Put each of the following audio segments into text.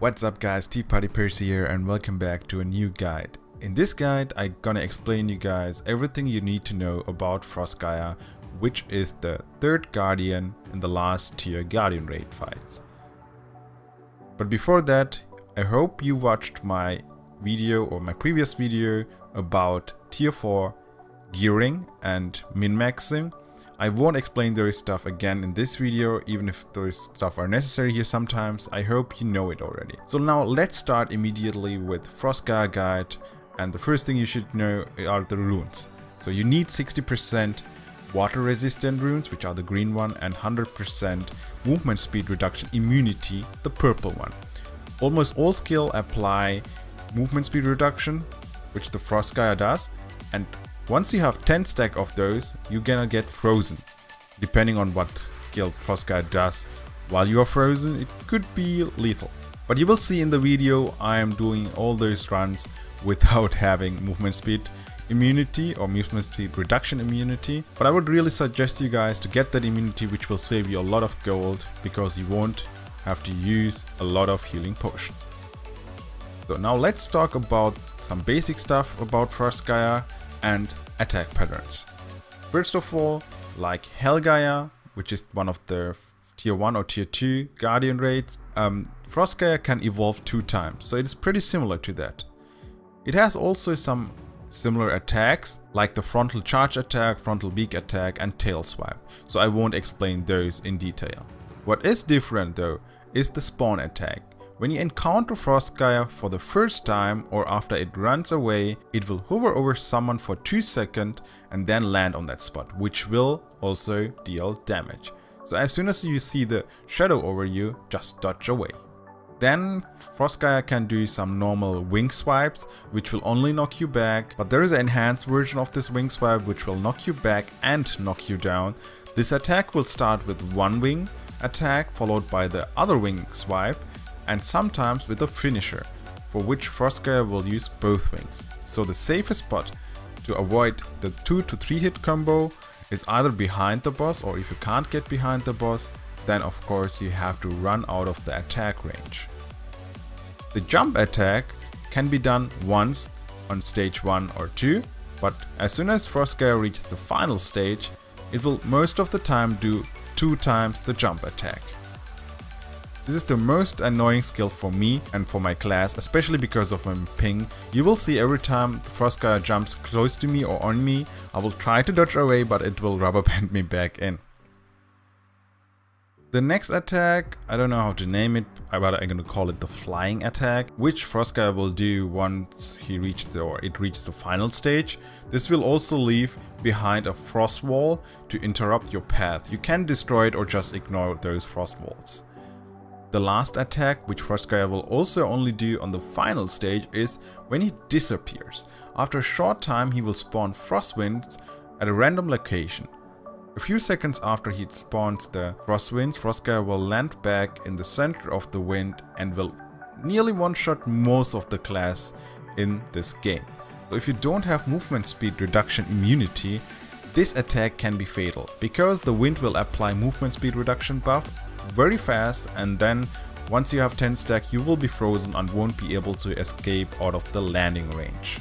What's up guys, Tea Party Percy here and welcome back to a new guide. In this guide I'm gonna explain you guys everything you need to know about Helgaia, which is the third guardian in the last tier guardian raid fights. But before that, I hope you watched my video or my previous video about tier 4 gearing and min-maxing. I won't explain those stuff again in this video, even if those stuff are necessary here sometimes. I hope you know it already. So now let's start immediately with Helgaia guide, and the first thing you should know are the runes. So you need 60% water resistant runes, which are the green one, and 100% movement speed reduction immunity, the purple one. Almost all skill apply movement speed reduction, which the Helgaia does, and once you have 10 stack of those, you're gonna get frozen. Depending on what skill Helgaia does while you are frozen, it could be lethal. But you will see in the video I am doing all those runs without having movement speed immunity or movement speed reduction immunity. But I would really suggest you guys to get that immunity, which will save you a lot of gold because you won't have to use a lot of healing potion. So now let's talk about some basic stuff about Helgaia and attack patterns. First of all, like Helgaia, which is one of the tier 1 or tier 2 guardian raids, Helgaia can evolve 2 times, so it's pretty similar to that. It has also some similar attacks like the frontal charge attack, frontal beak attack and tail swipe, so I won't explain those in detail. What is different though is the spawn attack. When you encounter Helgaia for the first time or after it runs away, it will hover over someone for 2 seconds and then land on that spot, which will also deal damage. So as soon as you see the shadow over you, just dodge away. Then Helgaia can do some normal wing swipes, which will only knock you back, but there is an enhanced version of this wing swipe which will knock you back and knock you down. This attack will start with one wing attack followed by the other wing swipe, and sometimes with a finisher, for which Helgaia will use both wings. So the safest spot to avoid the 2 to 3 hit combo is either behind the boss, or if you can't get behind the boss, then of course you have to run out of the attack range. The jump attack can be done once on stage 1 or 2, but as soon as Helgaia reaches the final stage, it will most of the time do 2 times the jump attack. This is the most annoying skill for me and for my class, especially because of my ping. You will see every time the Helgaia jumps close to me or on me, I will try to dodge away, but it will rubber band me back in. The next attack, I don't know how to name it, but I'm gonna call it the flying attack, which Helgaia will do once it reaches the final stage. This will also leave behind a frost wall to interrupt your path. You can destroy it or just ignore those frost walls. The last attack, which Helgaia will also only do on the final stage, is when he disappears. After a short time he will spawn frost winds at a random location. A few seconds after he spawns the frost winds, Helgaia will land back in the center of the wind and will nearly one-shot most of the class in this game. So if you don't have movement speed reduction immunity, this attack can be fatal, because the wind will apply movement speed reduction buff very fast, and then once you have 10 stack you will be frozen and won't be able to escape out of the landing range.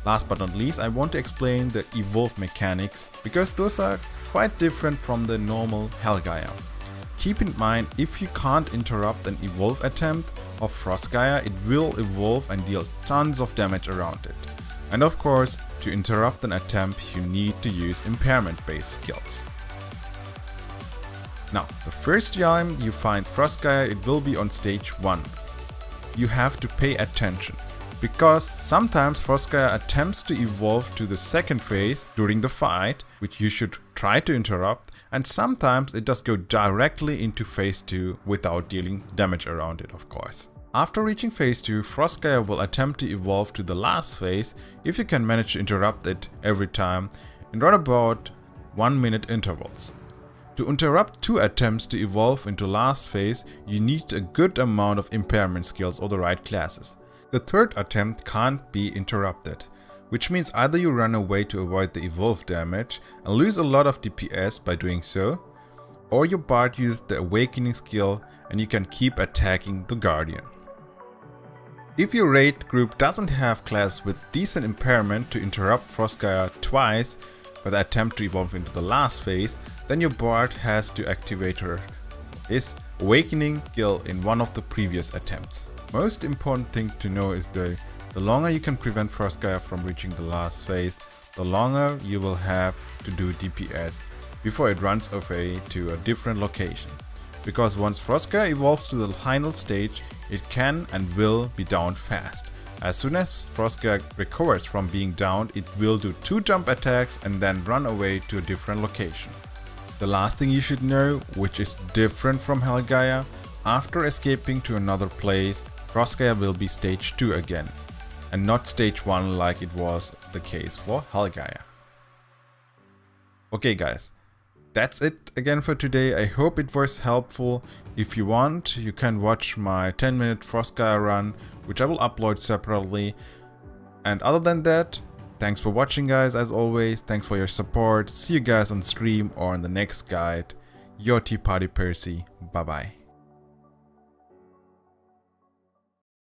Last but not least, I want to explain the evolve mechanics, because those are quite different from the normal Helgaia. Keep in mind, if you can't interrupt an evolve attempt of Helgaia, it will evolve and deal tons of damage around it. And of course, to interrupt an attempt you need to use impairment based skills. Now, the first time you find Helgaia, it will be on stage 1. You have to pay attention, because sometimes Helgaia attempts to evolve to the second phase during the fight, which you should try to interrupt, and sometimes it does go directly into phase 2 without dealing damage around it, of course. After reaching phase 2, Helgaia will attempt to evolve to the last phase if you can manage to interrupt it every time in around about 1 minute intervals. To interrupt 2 attempts to evolve into last phase, you need a good amount of impairment skills or the right classes. The third attempt can't be interrupted, which means either you run away to avoid the evolve damage and lose a lot of DPS by doing so, or your bard uses the awakening skill and you can keep attacking the Guardian. If your raid group doesn't have class with decent impairment to interrupt Frostgaia twice but attempt to evolve into the last phase, then your bard has to activate his Awakening skill in one of the previous attempts. Most important thing to know is the longer you can prevent Frostgaia from reaching the last phase, the longer you will have to do DPS before it runs away to a different location. Because once Frostgaia evolves to the final stage, it can and will be downed fast. As soon as Frostgaia recovers from being downed, it will do 2 jump attacks and then run away to a different location. The last thing you should know, which is different from Helgaia, after escaping to another place, Frostgaia will be stage 2 again, and not stage 1 like it was the case for Helgaia. Okay guys, that's it again for today. I hope it was helpful. If you want, you can watch my 10-minute Frostgaia run, which I will upload separately. And other than that, thanks for watching guys, as always. Thanks for your support. See you guys on stream or in the next guide. Your Tea Party Percy. Bye bye.